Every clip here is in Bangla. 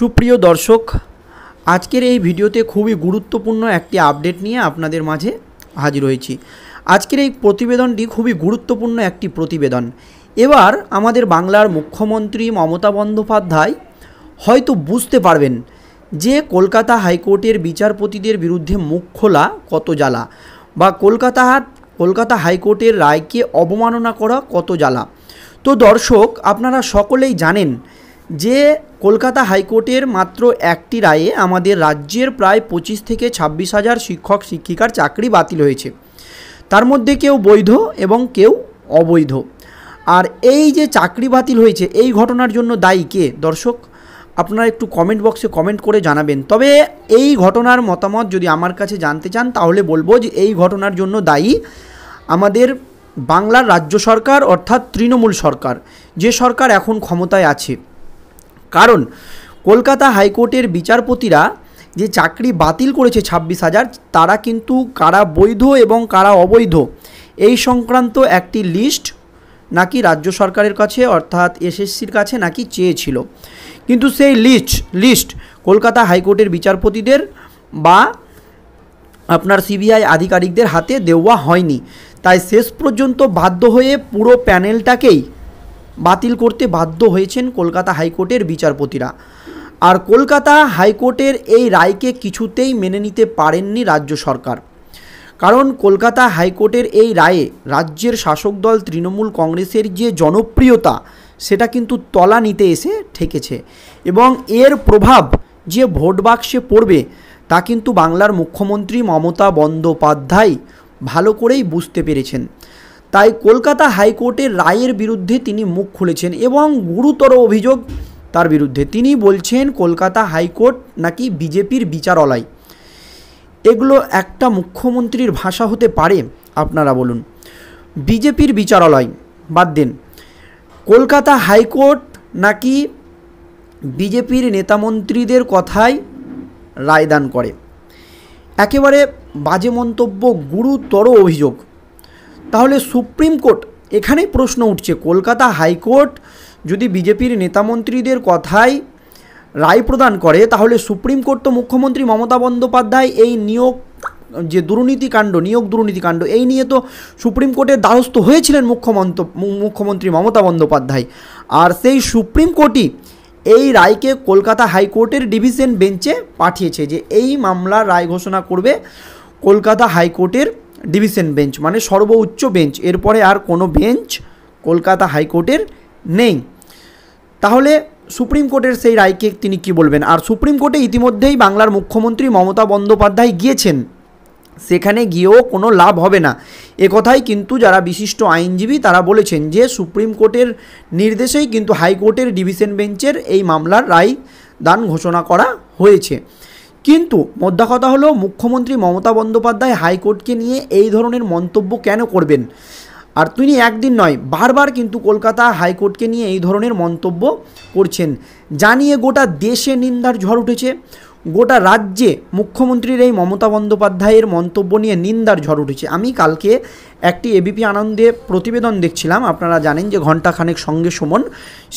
সুপ্রিয় দর্শক, আজকের এই ভিডিওতে খুবই গুরুত্বপূর্ণ একটি আপডেট নিয়ে আপনাদের মাঝে হাজির হয়েছি। আজকের এই প্রতিবেদনটি খুবই গুরুত্বপূর্ণ একটি প্রতিবেদন। এবার আমাদের বাংলার মুখ্যমন্ত্রী মমতা বন্দ্যোপাধ্যায় হয়তো বুঝতে পারবেন যে কলকাতা হাইকোর্টের বিচারপতিদের বিরুদ্ধে মুখ খোলা কত জ্বালা, বা কলকাতা হাইকোর্টের রায়কে অবমাননা করা কত জ্বালা। তো দর্শক, আপনারা সকলেই জানেন যে কলকাতা হাইকোর্টের মাত্র একটি রায়ে আমাদের রাজ্যের প্রায় 25 থেকে 26 হাজার শিক্ষক শিক্ষিকার চাকরি বাতিল হয়েছে। তার মধ্যে কেউ বৈধ এবং কেউ অবৈধ। আর এই যে চাকরি বাতিল হয়েছে, এই ঘটনার জন্য দায়ী কে? দর্শক, আপনারা একটু কমেন্ট বক্সে কমেন্ট করে জানাবেন। তবে এই ঘটনার মতামত যদি আমার কাছে জানতে চান, তাহলে বলবো যে এই ঘটনার জন্য দায়ী আমাদের বাংলার রাজ্য সরকার, অর্থাৎ তৃণমূল সরকার, যে সরকার এখন ক্ষমতায় আছে। কারণ কলকাতা হাইকোর্টের বিচারপতিরা যে চাকরি বাতিল করেছে 26,000, তারা কিন্তু কারা বৈধ এবং কারা অবৈধ এই সংক্রান্ত একটি লিস্ট নাকি রাজ্য সরকারের কাছে, অর্থাৎ এসএসসির কাছে নাকি চেয়েছিল। কিন্তু সেই লিস্ট কলকাতা হাইকোর্টের বিচারপতিদের বা আপনার সিবিআই আধিকারিকদের হাতে দেওয়া হয়নি। তাই শেষ পর্যন্ত বাধ্য হয়ে পুরো প্যানেলটাকেই বাতিল করতে বাধ্য হয়েছেন কলকাতা হাইকোর্টের বিচারপতিরা। আর কলকাতা হাইকোর্টের এই রায়কে কিছুতেই মেনে নিতে পারেননি রাজ্য সরকার। কারণ কলকাতা হাইকোর্টের এই রায়ে রাজ্যের শাসক দল তৃণমূল কংগ্রেসের যে জনপ্রিয়তা, সেটা কিন্তু তলা নিতে এসে ঠেকেছে। এবং এর প্রভাব যে ভোট বাক্সে পড়বে, তা কিন্তু বাংলার মুখ্যমন্ত্রী মমতা বন্দ্যোপাধ্যায় ভালো করেই বুঝতে পেরেছেন। তাই কলকাতা হাইকোর্টের রায়ের বিরুদ্ধে তিনি মুখ খুলেছেন এবং গুরুতর অভিযোগ তার বিরুদ্ধে। তিনি বলছেন কলকাতা হাইকোর্ট নাকি বিজেপির বিচারালয়। এগুলো একটা মুখ্যমন্ত্রীর ভাষা হতে পারে? আপনারা বলুন। বিজেপির বিচারালয় বাদ দেন, কলকাতা হাইকোর্ট নাকি বিজেপির নেতামন্ত্রীদের কথায় রায়দান করে। একেবারে বাজে মন্তব্য, গুরুতর অভিযোগ। তাহলে সুপ্রিম কোর্ট, এখানেই প্রশ্ন উঠছে, কলকাতা হাইকোর্ট যদি বিজেপির নেতামন্ত্রীদের কথায় রায় প্রদান করে, তাহলে সুপ্রিম কোর্ট তো মুখ্যমন্ত্রী মমতা বন্দ্যোপাধ্যায় এই নিয়োগ দুর্নীতিকাণ্ড এই নিয়ে তো সুপ্রিম কোর্টের দ্বারস্থ হয়েছিলেন মুখ্যমন্ত্রী মমতা বন্দ্যোপাধ্যায়। আর সেই সুপ্রিম কোর্টই এই রায়কে কলকাতা হাইকোর্টের ডিভিশন বেঞ্চে পাঠিয়েছে যে এই মামলার রায় ঘোষণা করবে কলকাতা হাইকোর্টের ডিভিশন বেঞ্চ, মানে সর্বোচ্চ বেঞ্চ। এরপরে আর কোনো বেঞ্চ কলকাতা হাইকোর্টের নেই। তাহলে সুপ্রিম কোর্টের সেই রায়কে তিনি কি বলবেন? আর সুপ্রিম কোর্টে ইতিমধ্যেই বাংলার মুখ্যমন্ত্রী মমতা বন্দ্যোপাধ্যায় গিয়েছেন, সেখানে গিয়েও কোনো লাভ হবে না। একথাই কিন্তু যারা বিশিষ্ট আইনজীবী তারা বলেছেন যে সুপ্রিম কোর্টের নির্দেশেই কিন্তু হাইকোর্টের ডিভিশন বেঞ্চের এই মামলার রায় দান ঘোষণা করা হয়েছে। কিন্তু মোদ্দা কথা হলো, মুখ্যমন্ত্রী মমতা বন্দ্যোপাধ্যায় হাইকোর্টকে নিয়ে এই ধরনের মন্তব্য কেন করবেন? আর তিনি একদিন নয়, বারবার কিন্তু কলকাতা হাইকোর্টকে নিয়ে এই ধরনের মন্তব্য করছেন, জানিয়ে গোটা দেশে নিন্দার ঝড় উঠেছে। গোটা রাজ্যে মুখ্যমন্ত্রীর এই মমতা বন্দ্যোপাধ্যায়ের মন্তব্য নিয়ে নিন্দার ঝড় উঠেছে। আমি কালকে একটি এবিপি আনন্দে প্রতিবেদন দেখছিলাম, আপনারা জানেন যে ঘণ্টাখানেক সঙ্গে সুমন,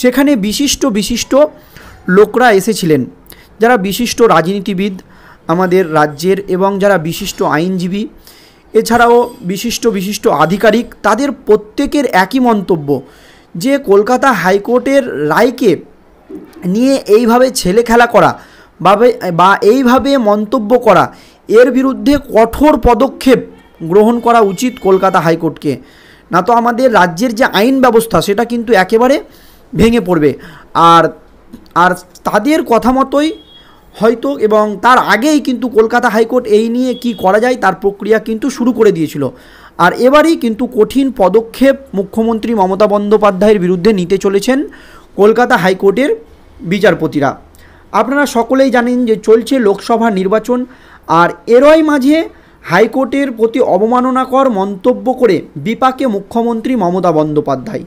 সেখানে বিশিষ্ট লোকরা এসেছিলেন, যারা বিশিষ্ট রাজনীতিবিদ আমাদের রাজ্যের এবং যারা বিশিষ্ট আইনজীবী, এছাড়াও বিশিষ্ট আধিকারিক, তাদের প্রত্যেকের একই মন্তব্য যে কলকাতা হাইকোর্টের রায়কে নিয়ে এইভাবে ছেলেখেলা করা বা এইভাবে মন্তব্য করা, এর বিরুদ্ধে কঠোর পদক্ষেপ গ্রহণ করা উচিত কলকাতা হাইকোর্টকে। না তো আমাদের রাজ্যের যে আইন ব্যবস্থা, সেটা কিন্তু একেবারে ভেঙে পড়বে। আর তাদের কথা মতোই হয়তো, এবং তার আগেই কিন্তু কলকাতা হাইকোর্ট এই নিয়ে কি করা যায় তার প্রক্রিয়া কিন্তু শুরু করে দিয়েছিল। আর এবারেই কিন্তু কঠিন পদক্ষেপ মুখ্যমন্ত্রী মমতা বন্দ্যোপাধ্যায়ের বিরুদ্ধে নিতে চলেছেন কলকাতা হাইকোর্টের বিচারপতিরা। আপনারা সকলেই জানেন যে চলছে লোকসভা নির্বাচন, আর এরই মাঝে হাইকোর্টের প্রতি অবমাননাকর মন্তব্য করে বিপাকে মুখ্যমন্ত্রী মমতা বন্দ্যোপাধ্যায়।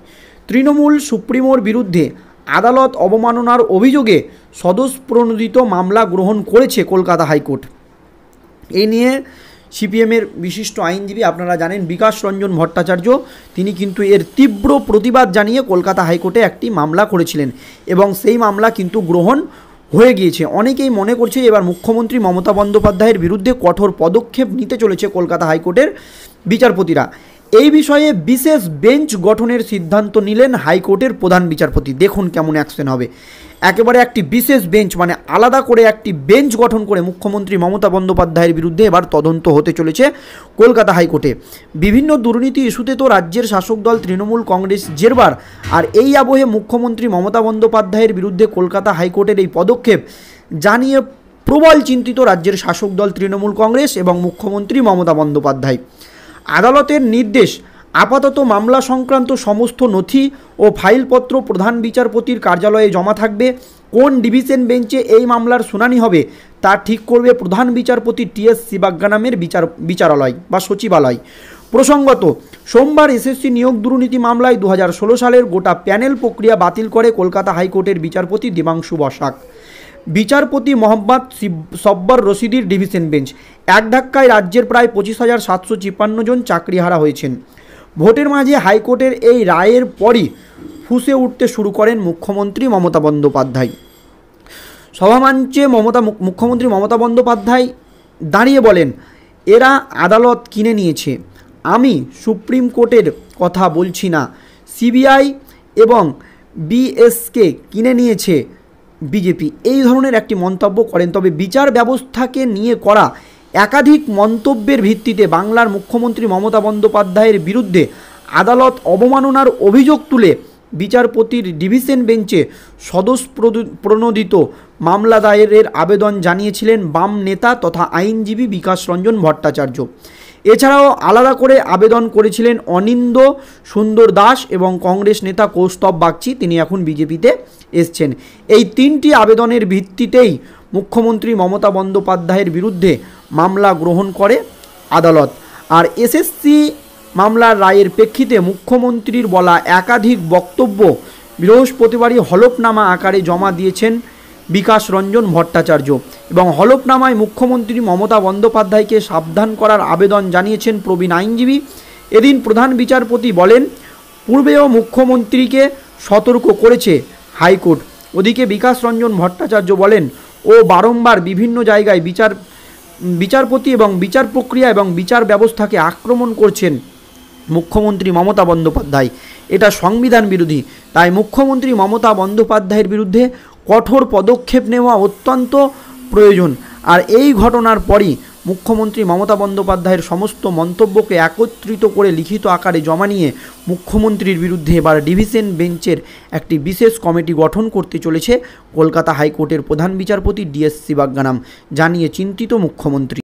তৃণমূল সুপ্রিমোর বিরুদ্ধে আদালত অবমাননার অভিযোগে স্বতঃপ্রণোদিত মামলা গ্রহণ করেছে কলকাতা হাইকোর্ট। এই নিয়ে সিপিএমের বিশিষ্ট আইনজীবী, আপনারা জানেন বিকাশ রঞ্জন ভট্টাচার্য, তিনি কিন্তু এর তীব্র প্রতিবাদ জানিয়ে কলকাতা হাইকোর্টে একটি মামলা করেছিলেন এবং সেই মামলা কিন্তু গ্রহণ হয়ে গিয়েছে। অনেকেই মনে করছে এবার মুখ্যমন্ত্রী মমতা বন্দ্যোপাধ্যায়ের বিরুদ্ধে কঠোর পদক্ষেপ নিতে চলেছে কলকাতা হাইকোর্টের বিচারপতিরা। এই বিষয়ে বিশেষ বেঞ্চ গঠনের সিদ্ধান্ত নিলেন হাইকোর্টের প্রধান বিচারপতি। দেখুন কেমন অ্যাকশন হবে। একেবারে একটি বিশেষ বেঞ্চ, মানে আলাদা করে একটি বেঞ্চ গঠন করে মুখ্যমন্ত্রী মমতা বন্দ্যোপাধ্যায়ের বিরুদ্ধে এবার তদন্ত হতে চলেছে কলকাতা হাইকোর্টে। বিভিন্ন দুর্নীতি ইস্যুতে তো রাজ্যের শাসক দল তৃণমূল কংগ্রেস জেরবার, আর এই আবহে মুখ্যমন্ত্রী মমতা বন্দ্যোপাধ্যায়ের বিরুদ্ধে কলকাতা হাইকোর্টের এই পদক্ষেপ জানিয়ে প্রবল চিন্তিত রাজ্যের শাসক দল তৃণমূল কংগ্রেস এবং মুখ্যমন্ত্রী মমতা বন্দ্যোপাধ্যায়। আদালতের নির্দেশ, আপাতত মামলা সংক্রান্ত সমস্ত নথি ও ফাইলপত্র প্রধান বিচারপতির কার্যালয়ে জমা থাকবে। কোন ডিভিশন বেঞ্চে এই মামলার শুনানি হবে তা ঠিক করবে প্রধান বিচারপতি টি.এস. শিবাজ্ঞানামের বিচারালয় বা সচিবালয়। প্রসঙ্গত, সোমবার এসএসসি নিয়োগ দুর্নীতি মামলায় 2016 সালের গোটা প্যানেল প্রক্রিয়া বাতিল করে কলকাতা হাইকোর্টের বিচারপতি দেবাংশু বসাক। বিচারপতি মোহাম্মদ সব্বর রশিদির ডিভিশন বেঞ্চ এক ধাক্কায় রাজ্যের প্রায় 25,756 জন চাকরিহারা হয়েছেন। ভোটের মাঝে হাইকোর্টের এই রায়ের পরই ফুঁসে উঠতে শুরু করেন মুখ্যমন্ত্রী মমতা বন্দ্যোপাধ্যায়। সভামঞ্চে মুখ্যমন্ত্রী মমতা বন্দ্যোপাধ্যায় দাঁড়িয়ে বলেন, এরা আদালত কিনে নিয়েছে, আমি সুপ্রিম কোর্টের কথা বলছি না, সিবিআই এবং বিএসকে কিনে নিয়েছে বিজেপি। এই ধরনের একটি মন্তব্য করেন। তবে বিচার ব্যবস্থাকে নিয়ে করা একাধিক মন্তব্যের ভিত্তিতে বাংলার মুখ্যমন্ত্রী মমতা বন্দ্যোপাধ্যায়ের বিরুদ্ধে আদালত অবমাননার অভিযোগ তুলে বিচারপতির ডিভিশন বেঞ্চে স্বতঃপ্রণোদিত মামলা দায়েরের আবেদন জানিয়েছিলেন বাম নেতা তথা আইনজীবী বিকাশ রঞ্জন ভট্টাচার্য। এছাড়াও আলাদা করে আবেদন করেছিলেন অনিন্দ সুন্দর দাস এবং কংগ্রেস নেতা কৌস্তব বাগচি, তিনি এখন বিজেপিতে এসছেন। এই তিনটি আবেদনের ভিত্তিতেই মুখ্যমন্ত্রী মমতা বন্দ্যোপাধ্যায়ের বিরুদ্ধে মামলা গ্রহণ করে আদালত। আর এসএসসি মামলার রায়ের প্রেক্ষিতে মুখ্যমন্ত্রীর বলা একাধিক বক্তব্য বৃহস্পতিবারই হলফনামা আকারে জমা দিয়েছেন বিকাশ রঞ্জন ভট্টাচার্য এবং হলফনামায় মুখ্যমন্ত্রী মমতা বন্দ্যোপাধ্যায়কে সাবধান করার আবেদন জানিয়েছেন প্রবীণ আইনজীবী। এদিন প্রধান বিচারপতি বলেন, পূর্বেও মুখ্যমন্ত্রীকে সতর্ক করেছে হাইকোর্ট। ওদিকে বিকাশ রঞ্জন ভট্টাচার্য বলেন, ও বারংবার বিভিন্ন জায়গায় বিচারপতি এবং বিচার প্রক্রিয়া এবং বিচার ব্যবস্থাকে আক্রমণ করছেন মুখ্যমন্ত্রী মমতা বন্দ্যোপাধ্যায়। এটা সংবিধান বিরোধী। তাই মুখ্যমন্ত্রী মমতা বন্দ্যোপাধ্যায়ের বিরুদ্ধে কঠোর পদক্ষেপ নেওয়া অত্যন্ত প্রয়োজন। আর এই ঘটনার পরই মুখ্যমন্ত্রী মমতা বন্দ্যোপাধ্যায়ের সমস্ত মন্তব্যকে একত্রিত করে লিখিত আকারে জমা নিয়ে মুখ্যমন্ত্রীর বিরুদ্ধে এবার ডিভিশন বেঞ্চের একটি বিশেষ কমিটি গঠন করতে চলেছে কলকাতা হাইকোর্টের প্রধান বিচারপতি ডি.এস. শিবাজ্ঞানাম, জানিয়ে চিন্তিত মুখ্যমন্ত্রী।